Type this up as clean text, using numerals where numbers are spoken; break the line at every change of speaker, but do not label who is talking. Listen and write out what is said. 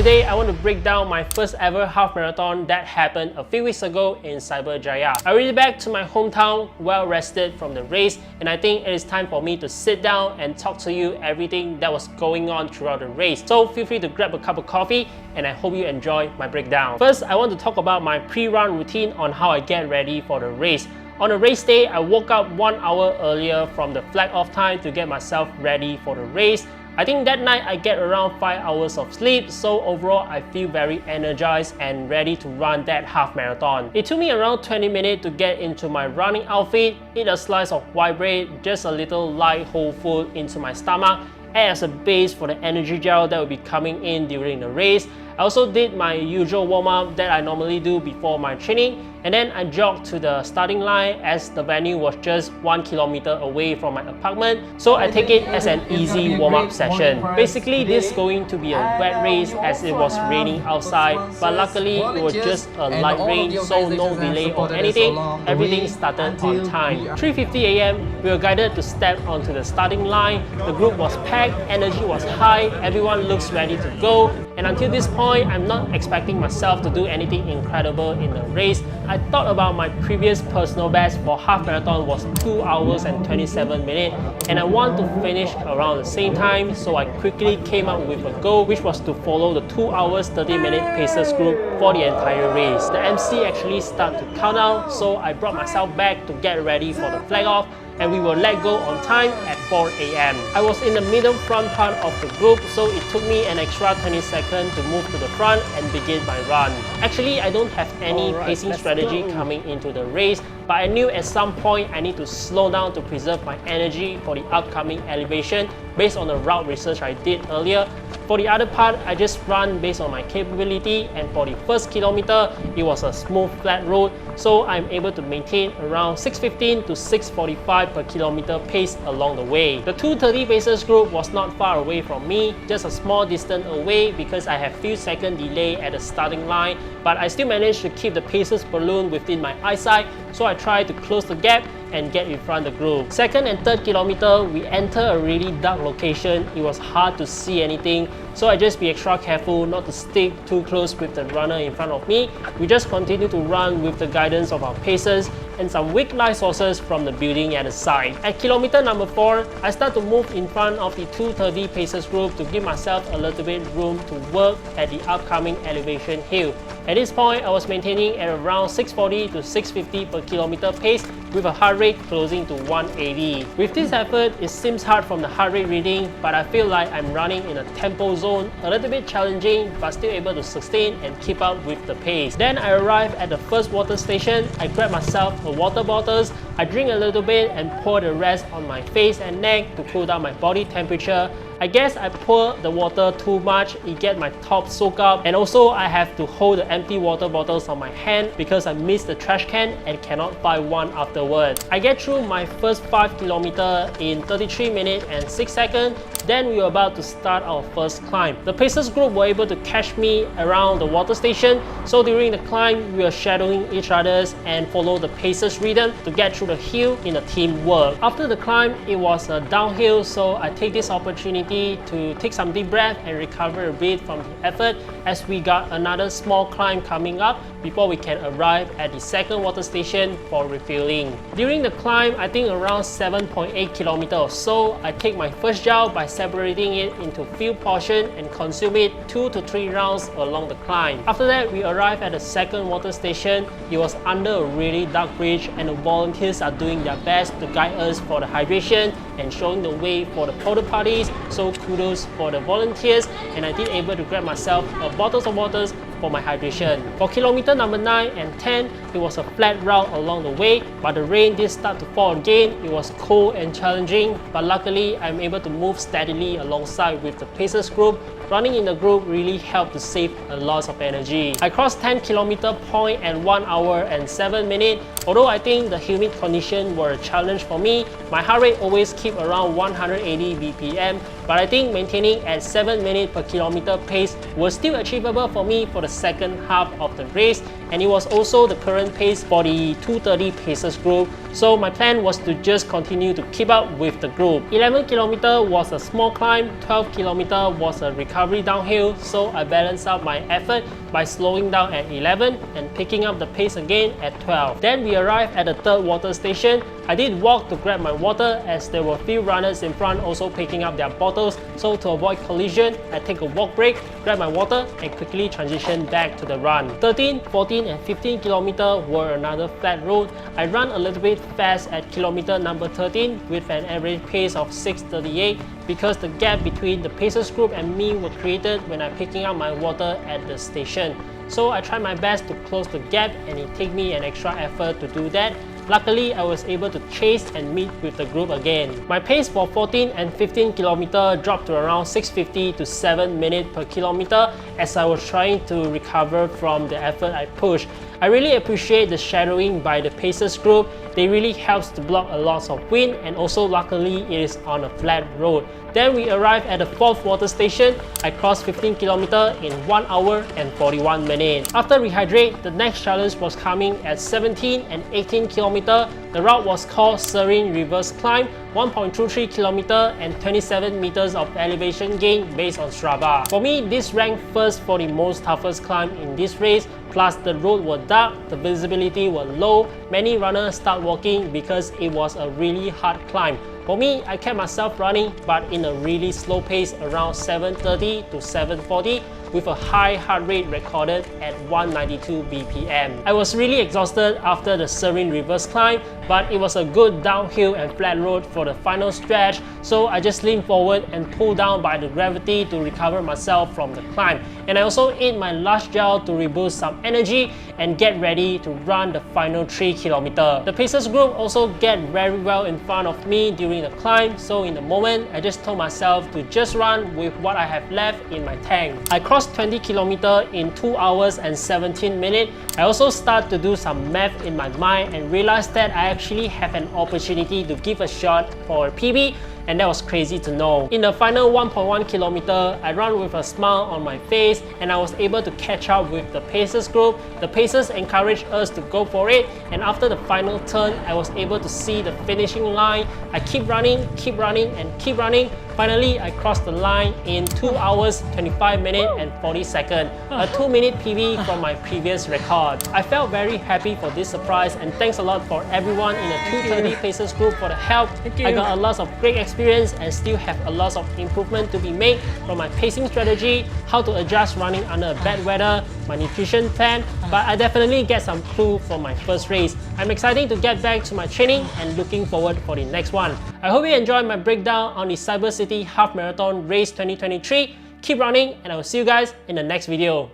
Today, I want to break down my first ever half marathon that happened a few weeks ago in Cyberjaya. I reached back to my hometown, well rested from the race, and I think it is time for me to sit down and talk to you everything that was going on throughout the race. So feel free to grab a cup of coffee, and I hope you enjoy my breakdown. First, I want to talk about my pre-run routine on how I get ready for the race. On the race day, I woke up 1 hour earlier from the flag off time to get myself ready for the race. I think that night I get around 5 hours of sleep, so overall I feel very energized and ready to run that half marathon. It took me around 20 minutes to get into my running outfit, eat a slice of white bread, just a little light whole food into my stomach, add as a base for the energy gel that will be coming in during the race. I also did my usual warm-up that I normally do before my training, and then I jogged to the starting line as the venue was just 1 kilometer away from my apartment, so I take it as an easy warm-up session. Basically, this is going to be a wet race as it was raining outside, but luckily it was just a light rain, so no delay or anything. Everything started on time. 3:50 AM, we were guided to step onto the starting line. The group was packed, energy was high, everyone looks ready to go, and until this point, I'm not expecting myself to do anything incredible in the race. I thought about my previous personal best for half marathon was 2 hours and 27 minutes, and I want to finish around the same time, so I quickly came up with a goal, which was to follow the 2 hours 30-minute pacers group for the entire race. The MC actually started to count down, so I brought myself back to get ready for the flag off, and we will let go on time at 4 AM. I was in the middle front part of the group, so it took me an extra 20 seconds to move to the front and begin my run. Actually, I don't have any pacing strategy coming into the race, but I knew at some point I need to slow down to preserve my energy for the upcoming elevation based on the route research I did earlier. For the other part, I just run based on my capability, and for the first kilometer, it was a smooth flat road, so I'm able to maintain around 6:15 to 6:45 per kilometer pace along the way. The 2:30 pacers group was not far away from me, just a small distance away because I have few second delay at the starting line, but I still managed to keep the pacers balloon within my eyesight, so I tried to close the gap and get in front of the group. Second and third kilometer, we enter a really dark location. It was hard to see anything, so I just be extra careful not to stick too close with the runner in front of me. We just continue to run with the guidance of our pacers and some weak light sources from the building at the side. At kilometer number 4, I start to move in front of the 2:30 pacers group to give myself a little bit room to work at the upcoming elevation hill. At this point, I was maintaining at around 6:40 to 6:50 per kilometer pace with a heart rate closing to 180. With this effort, it seems hard from the heart rate reading, but I feel like I'm running in a tempo zone, a little bit challenging, but still able to sustain and keep up with the pace. Then I arrive at the first water station. I grab myself a water bottles, I drink a little bit and pour the rest on my face and neck to cool down my body temperature. I guess I pour the water too much, it get my top soaked up, and also I have to hold the empty water bottles on my hand because I missed the trash can and cannot find one afterwards. I get through my first 5 kilometers in 33 minutes and 6 seconds. Then we were about to start our first climb. The pacers group were able to catch me around the water station, so during the climb we were shadowing each other and follow the pacers rhythm to get through the hill in a teamwork. After the climb, it was a downhill, so I take this opportunity to take some deep breath and recover a bit from the effort as we got another small climb coming up before we can arrive at the second water station for refueling. During the climb, I think around 7.8 kilometers or so, I take my first gel by separating it into few portions and consume it 2 to 3 rounds along the climb. After that, we arrived at the second water station. It was under a really dark bridge, and the volunteers are doing their best to guide us for the hydration and showing the way for the porta potties, so kudos for the volunteers, and I did able to grab myself a bottle of water for my hydration. For kilometer number 9 and 10, it was a flat route along the way, but the rain did start to fall again. It was cold and challenging, but luckily I'm able to move steadily alongside with the pacers group. Running in the group really helped to save a lot of energy. I crossed 10 kilometer point at 1 hour and 7 minutes. Although I think the humid conditions were a challenge for me, my heart rate always keep around 180 BPM, but I think maintaining at 7 minutes per kilometer pace was still achievable for me for the second half of the race, and it was also the current pace for the 2:30 pacers group. so my plan was to just continue to keep up with the group. 11 km was a small climb, 12 km was a recovery downhill, so I balanced out my effort by slowing down at 11 and picking up the pace again at 12. Then we arrived at the third water station. I did walk to grab my water as there were few runners in front also picking up their bottles, so to avoid collision, I take a walk break, grab my water and quickly transition back to the run. 13, 14 and 15 km were another flat road. I ran a little bit fast at kilometer number 13 with an average pace of 6:38 because the gap between the pacers group and me were created when I picking up my water at the station. So I tried my best to close the gap and it took me an extra effort to do that. Luckily, I was able to chase and meet with the group again. My pace for 14 and 15 km dropped to around 6:50 to 7 minutes per kilometer as I was trying to recover from the effort I pushed. I really appreciate the shadowing by the pacers group. They really helps to block a lot of wind, and also luckily it is on a flat road. Then we arrived at the fourth water station. I crossed 15 km in 1 hour and 41 minutes. After rehydrate, the next challenge was coming at 17 and 18 km. The route was called Serene Reverse Climb, 1.23 km and 27 meters of elevation gain based on Strava. For me, this ranked first for the most toughest climb in this race. Plus the road was dark, the visibility was low, many runners start walking because it was a really hard climb. For me, I kept myself running but in a really slow pace around 7:30 to 7:40 with a high heart rate recorded at 192 BPM. I was really exhausted after the Serene Reverse Climb, but it was a good downhill and flat road for the final stretch, so I just leaned forward and pulled down by the gravity to recover myself from the climb. And I also ate my lunch gel to reboost some energy and get ready to run the final 3 km. The pacers group also get very well in front of me during the climb, so in the moment, I just told myself to just run with what I have left in my tank. I crossed 20 km in 2 hours and 17 minutes. I also start to do some math in my mind and realized that I actually have an opportunity to give a shot for a PB, and that was crazy to know. In the final 1.1 km, I ran with a smile on my face and I was able to catch up with the pacers group. The pacers encouraged us to go for it, and after the final turn, I was able to see the finishing line. I keep running and keep running. Finally, I crossed the line in 2 hours, 25 minutes and 40 seconds, a 2-minute PB from my previous record. I felt very happy for this surprise, and thanks a lot for everyone in the 230 Pacers group for the help. I got a lot of great experience and still have a lot of improvement to be made from my pacing strategy, how to adjust running under bad weather, my nutrition plan, but I definitely get some clue from my first race. I'm excited to get back to my training and looking forward for the next one. I hope you enjoyed my breakdown on the Cybercity Half Marathon Race 2023. Keep running and I will see you guys in the next video.